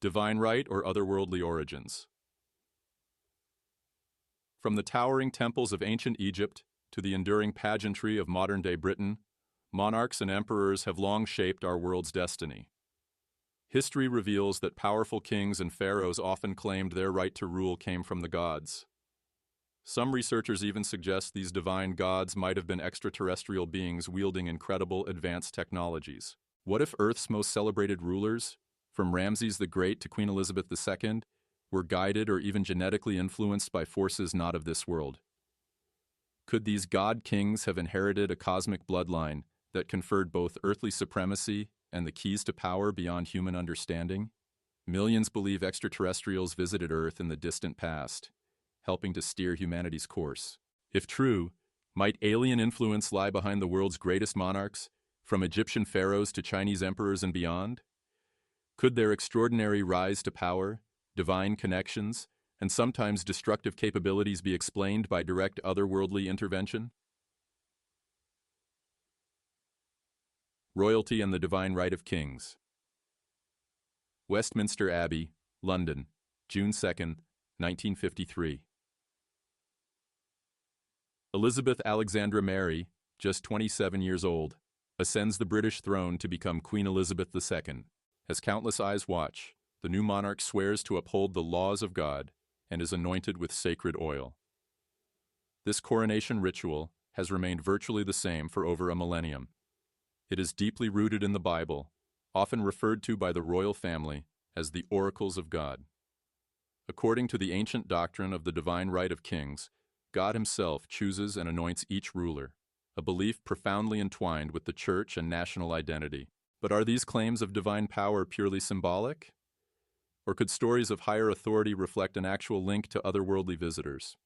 Divine right or otherworldly origins. From the towering temples of ancient Egypt to the enduring pageantry of modern-day Britain, monarchs and emperors have long shaped our world's destiny. History reveals that powerful kings and pharaohs often claimed their right to rule came from the gods. Some researchers even suggest these divine gods might have been extraterrestrial beings wielding incredible advanced technologies. What if Earth's most celebrated rulers, from Ramses the Great to Queen Elizabeth II, were guided or even genetically influenced by forces not of this world? Could these god kings have inherited a cosmic bloodline that conferred both earthly supremacy and the keys to power beyond human understanding? Millions believe extraterrestrials visited Earth in the distant past, helping to steer humanity's course. If true, might alien influence lie behind the world's greatest monarchs, from Egyptian pharaohs to Chinese emperors and beyond? Could their extraordinary rise to power, divine connections, and sometimes destructive capabilities be explained by direct otherworldly intervention? Royalty and the Divine Right of Kings. Westminster Abbey, London, June 2, 1953. Elizabeth Alexandra Mary, just 27 years old, ascends the British throne to become Queen Elizabeth II. As countless eyes watch, the new monarch swears to uphold the laws of God and is anointed with sacred oil. This coronation ritual has remained virtually the same for over a millennium. It is deeply rooted in the Bible, often referred to by the royal family as the oracles of God. According to the ancient doctrine of the divine right of kings, God himself chooses and anoints each ruler, a belief profoundly entwined with the church and national identity. But are these claims of divine power purely symbolic? Or could stories of higher authority reflect an actual link to otherworldly visitors?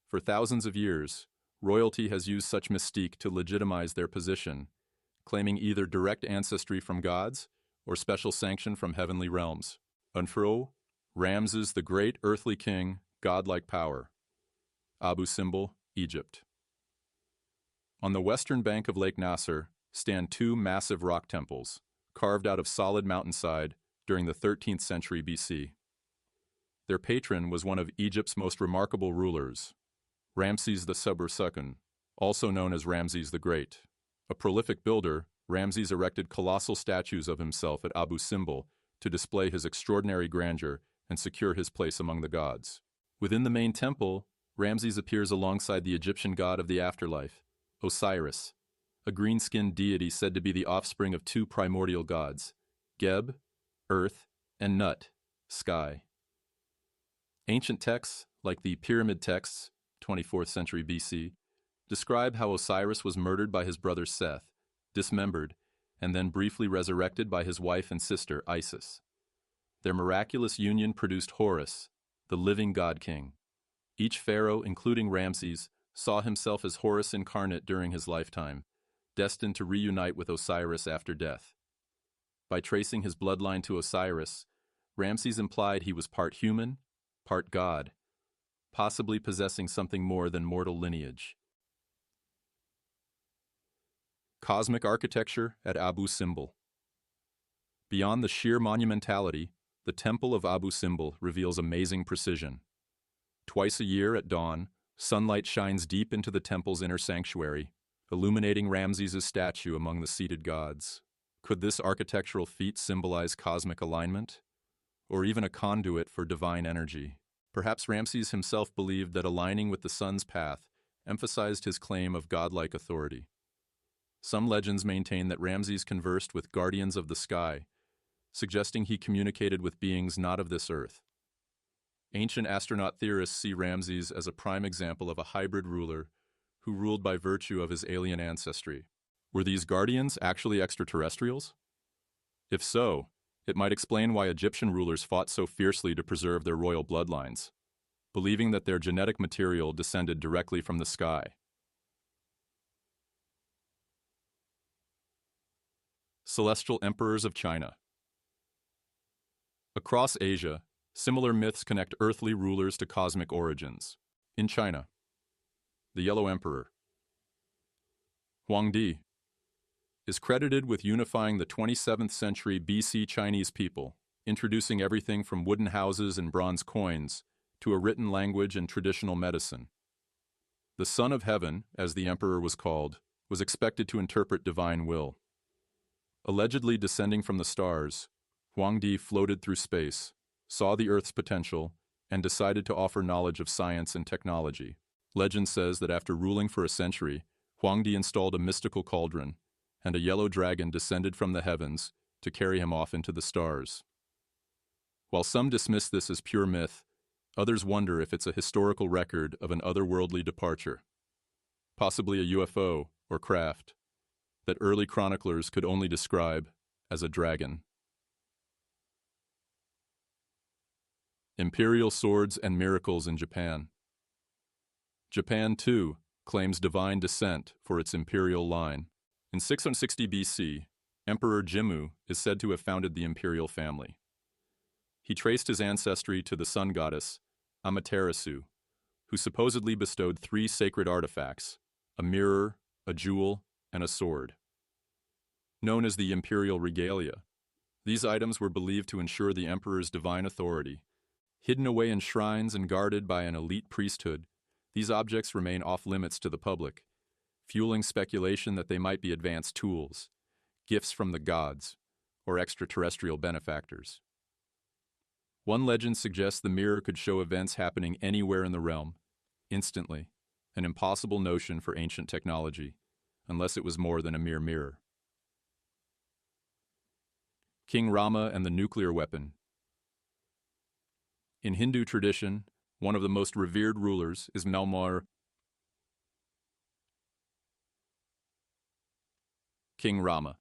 For thousands of years, royalty has used such mystique to legitimize their position, claiming either direct ancestry from gods or special sanction from heavenly realms. Unfro, Ramses the Great Earthly King, godlike power. Abu Simbel, Egypt. On the western bank of Lake Nasser stand two massive rock temples, carved out of solid mountainside during the 13th century BC. Their patron was one of Egypt's most remarkable rulers, Ramses II, also known as Ramses the Great. A prolific builder, Ramses erected colossal statues of himself at Abu Simbel to display his extraordinary grandeur and secure his place among the gods. Within the main temple, Ramses appears alongside the Egyptian god of the afterlife, Osiris, a green-skinned deity said to be the offspring of two primordial gods, Geb, earth, and Nut, sky. Ancient texts, like the Pyramid texts, 24th century BC, describe how Osiris was murdered by his brother Seth, dismembered, and then briefly resurrected by his wife and sister Isis. Their miraculous union produced Horus, the living god-king. Each pharaoh, including Ramses, saw himself as Horus incarnate during his lifetime, destined to reunite with Osiris after death. By tracing his bloodline to Osiris, Ramses implied he was part human, part god, possibly possessing something more than mortal lineage. Cosmic architecture at Abu Simbel. Beyond the sheer monumentality, the Temple of Abu Simbel reveals amazing precision. Twice a year at dawn, sunlight shines deep into the temple's inner sanctuary, illuminating Ramses' statue among the seated gods. Could this architectural feat symbolize cosmic alignment, or even a conduit for divine energy? Perhaps Ramses himself believed that aligning with the sun's path emphasized his claim of godlike authority. Some legends maintain that Ramses conversed with guardians of the sky, suggesting he communicated with beings not of this earth. Ancient astronaut theorists see Ramses as a prime example of a hybrid ruler who ruled by virtue of his alien ancestry. Were these guardians actually extraterrestrials? If so, it might explain why Egyptian rulers fought so fiercely to preserve their royal bloodlines, believing that their genetic material descended directly from the sky. Celestial Emperors of China. Across Asia, similar myths connect earthly rulers to cosmic origins. In China, the Yellow Emperor, Huangdi, is credited with unifying the 27th century BC Chinese people, introducing everything from wooden houses and bronze coins to a written language and traditional medicine. The Son of Heaven, as the emperor was called, was expected to interpret divine will. Allegedly descending from the stars, Huangdi floated through space, saw the Earth's potential, and decided to offer knowledge of science and technology. Legend says that after ruling for a century, Huangdi installed a mystical cauldron, and a yellow dragon descended from the heavens to carry him off into the stars. While some dismiss this as pure myth, others wonder if it's a historical record of an otherworldly departure, possibly a UFO or craft that early chroniclers could only describe as a dragon. Imperial swords and miracles in Japan. Japan, too, claims divine descent for its imperial line. In 660 BC, Emperor Jimmu is said to have founded the imperial family. He traced his ancestry to the sun goddess, Amaterasu, who supposedly bestowed 3 sacred artifacts, a mirror, a jewel, and a sword. Known as the imperial regalia, these items were believed to ensure the emperor's divine authority. Hidden away in shrines and guarded by an elite priesthood, these objects remain off-limits to the public, fueling speculation that they might be advanced tools, gifts from the gods, or extraterrestrial benefactors. One legend suggests the mirror could show events happening anywhere in the realm, instantly, an impossible notion for ancient technology, unless it was more than a mere mirror. King Rama and the nuclear weapon. In Hindu tradition, one of the most revered rulers is King Rama.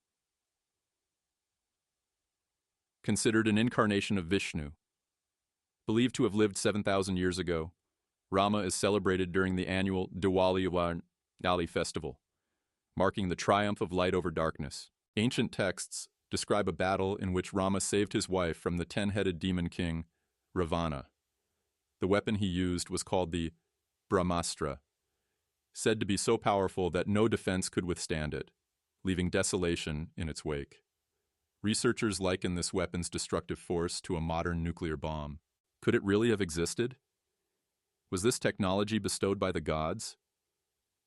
Considered an incarnation of Vishnu. Believed to have lived 7,000 years ago, Rama is celebrated during the annual Diwali festival, marking the triumph of light over darkness. Ancient texts describe a battle in which Rama saved his wife from the 10-headed demon king, Ravana. The weapon he used was called the Brahmastra, said to be so powerful that no defense could withstand it, leaving desolation in its wake. Researchers liken this weapon's destructive force to a modern nuclear bomb. Could it really have existed? Was this technology bestowed by the gods?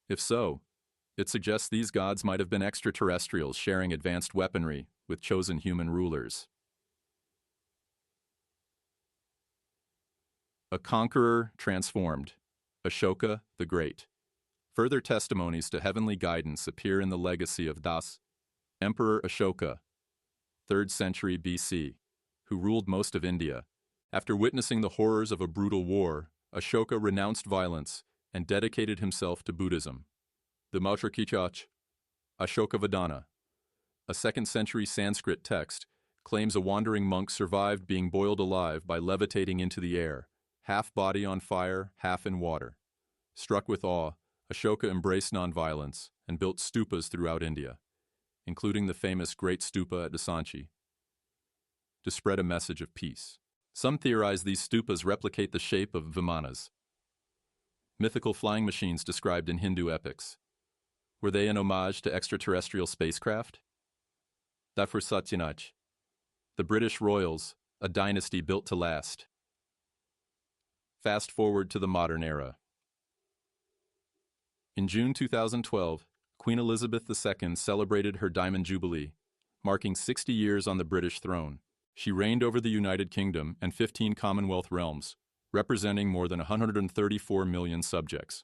If so, it suggests these gods might have been extraterrestrials sharing advanced weaponry with chosen human rulers. A conqueror transformed, Ashoka the Great. Further testimonies to heavenly guidance appear in the legacy of Emperor Ashoka, 3rd century BC, who ruled most of India. After witnessing the horrors of a brutal war, Ashoka renounced violence and dedicated himself to Buddhism. The Monarchies, Ashokavadana, a 2nd century Sanskrit text, claims a wandering monk survived being boiled alive by levitating into the air, half body on fire, half in water. Struck with awe, Ashoka embraced nonviolence and built stupas throughout India, including the famous Great Stupa at Sanchi, to spread a message of peace. Some theorize these stupas replicate the shape of vimanas, mythical flying machines described in Hindu epics. Were they an homage to extraterrestrial spacecraft? Dafur Satyanaj, the British royals, a dynasty built to last. Fast forward to the modern era. In June 2012, Queen Elizabeth II celebrated her Diamond Jubilee, marking 60 years on the British throne. She reigned over the United Kingdom and 15 Commonwealth realms, representing more than 134 million subjects.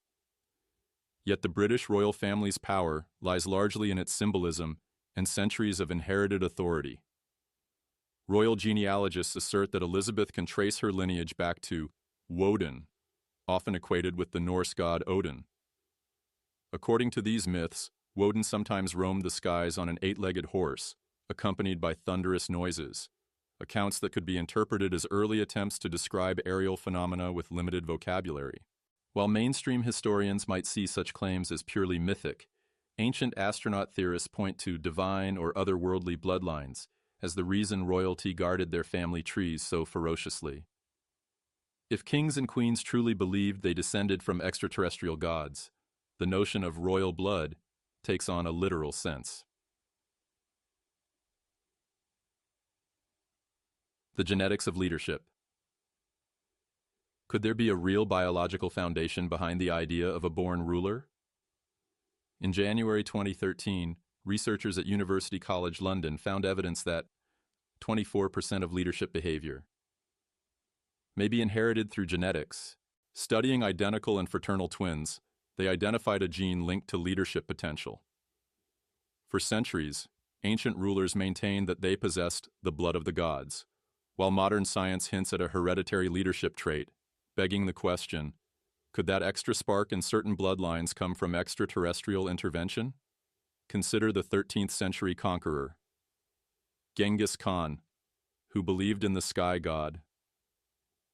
Yet the British royal family's power lies largely in its symbolism and centuries of inherited authority. Royal genealogists assert that Elizabeth can trace her lineage back to Woden, often equated with the Norse god Odin. According to these myths, Woden sometimes roamed the skies on an 8-legged horse, accompanied by thunderous noises, accounts that could be interpreted as early attempts to describe aerial phenomena with limited vocabulary. While mainstream historians might see such claims as purely mythic, ancient astronaut theorists point to divine or otherworldly bloodlines as the reason royalty guarded their family trees so ferociously. If kings and queens truly believed they descended from extraterrestrial gods, the notion of royal blood takes on a literal sense. The genetics of leadership. Could there be a real biological foundation behind the idea of a born ruler? In January 2013, researchers at University College London found evidence that 24% of leadership behavior may be inherited through genetics. Studying identical and fraternal twins, they identified a gene linked to leadership potential. For centuries, ancient rulers maintained that they possessed the blood of the gods, while modern science hints at a hereditary leadership trait, begging the question, could that extra spark in certain bloodlines come from extraterrestrial intervention? Consider the 13th century conqueror, Genghis Khan, who believed in the sky god,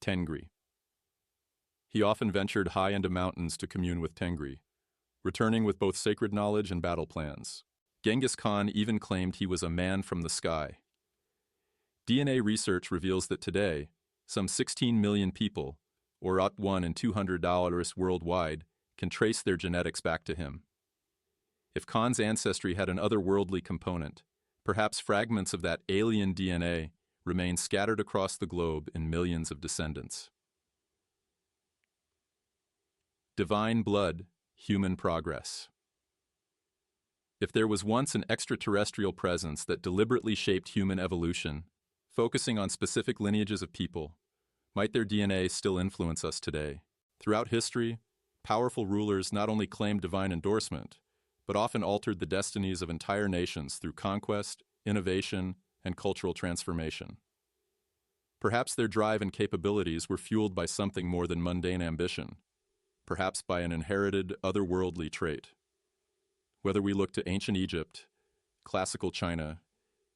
Tengri. He often ventured high into mountains to commune with Tengri, returning with both sacred knowledge and battle plans. Genghis Khan even claimed he was a man from the sky. DNA research reveals that today, some 16 million people, or up 1 in 200 worldwide, can trace their genetics back to him. If Khan's ancestry had an otherworldly component, perhaps fragments of that alien DNA remain scattered across the globe in millions of descendants. Divine blood, human progress. If there was once an extraterrestrial presence that deliberately shaped human evolution, focusing on specific lineages of people, might their DNA still influence us today? Throughout history, powerful rulers not only claimed divine endorsement, but often altered the destinies of entire nations through conquest, innovation, and cultural transformation. Perhaps their drive and capabilities were fueled by something more than mundane ambition, perhaps by an inherited, otherworldly trait. Whether we look to ancient Egypt, classical China,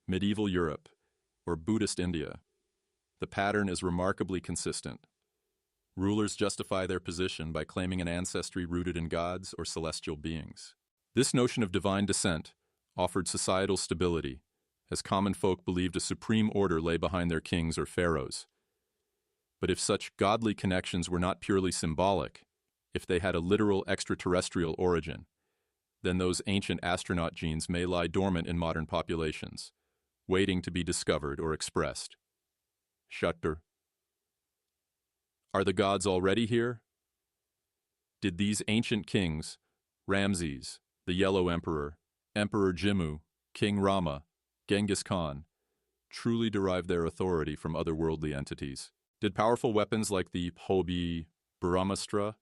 medieval Europe, or Buddhist India, the pattern is remarkably consistent. Rulers justify their position by claiming an ancestry rooted in gods or celestial beings. This notion of divine descent offered societal stability, as common folk believed a supreme order lay behind their kings or pharaohs. But if such godly connections were not purely symbolic, if they had a literal extraterrestrial origin, then those ancient astronaut genes may lie dormant in modern populations, waiting to be discovered or expressed. Shutter. Are the gods already here? Did these ancient kings, Ramses, the Yellow Emperor, Emperor Jimmu, King Rama, Genghis Khan, truly derive their authority from otherworldly entities? Did powerful weapons like the Hobi Brahmastra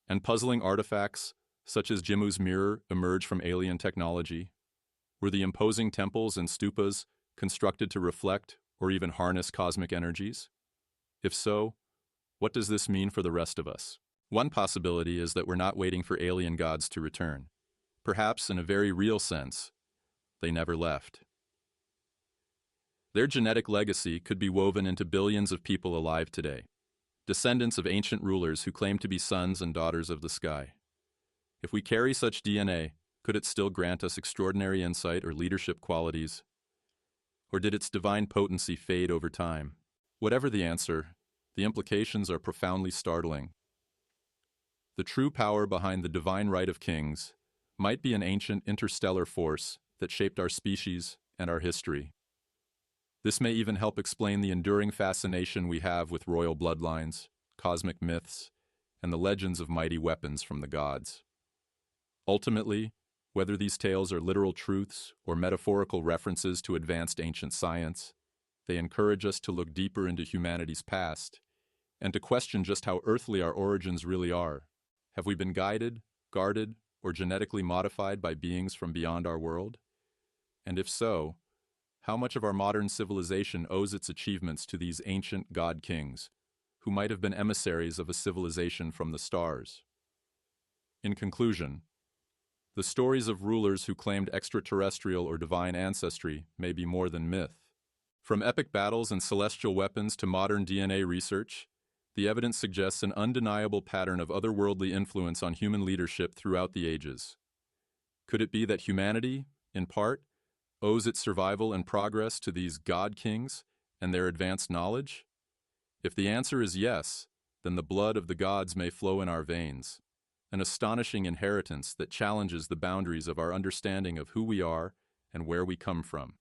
and puzzling artifacts such as Jimmu's mirror emerge from alien technology? Were the imposing temples and stupas constructed to reflect or even harness cosmic energies? If so, what does this mean for the rest of us? One possibility is that we're not waiting for alien gods to return. Perhaps, in a very real sense, they never left. Their genetic legacy could be woven into billions of people alive today, descendants of ancient rulers who claim to be sons and daughters of the sky. If we carry such DNA, could it still grant us extraordinary insight or leadership qualities? Or did its divine potency fade over time? Whatever the answer, the implications are profoundly startling. The true power behind the divine right of kings might be an ancient interstellar force that shaped our species and our history. This may even help explain the enduring fascination we have with royal bloodlines, cosmic myths, and the legends of mighty weapons from the gods. Ultimately, whether these tales are literal truths or metaphorical references to advanced ancient science, they encourage us to look deeper into humanity's past and to question just how earthly our origins really are. Have we been guided, guarded, or genetically modified by beings from beyond our world? And if so, how much of our modern civilization owes its achievements to these ancient god kings, who might have been emissaries of a civilization from the stars? In conclusion, the stories of rulers who claimed extraterrestrial or divine ancestry may be more than myth. From epic battles and celestial weapons to modern DNA research, the evidence suggests an undeniable pattern of otherworldly influence on human leadership throughout the ages. Could it be that humanity, in part, owes its survival and progress to these god kings and their advanced knowledge? If the answer is yes, then the blood of the gods may flow in our veins, an astonishing inheritance that challenges the boundaries of our understanding of who we are and where we come from.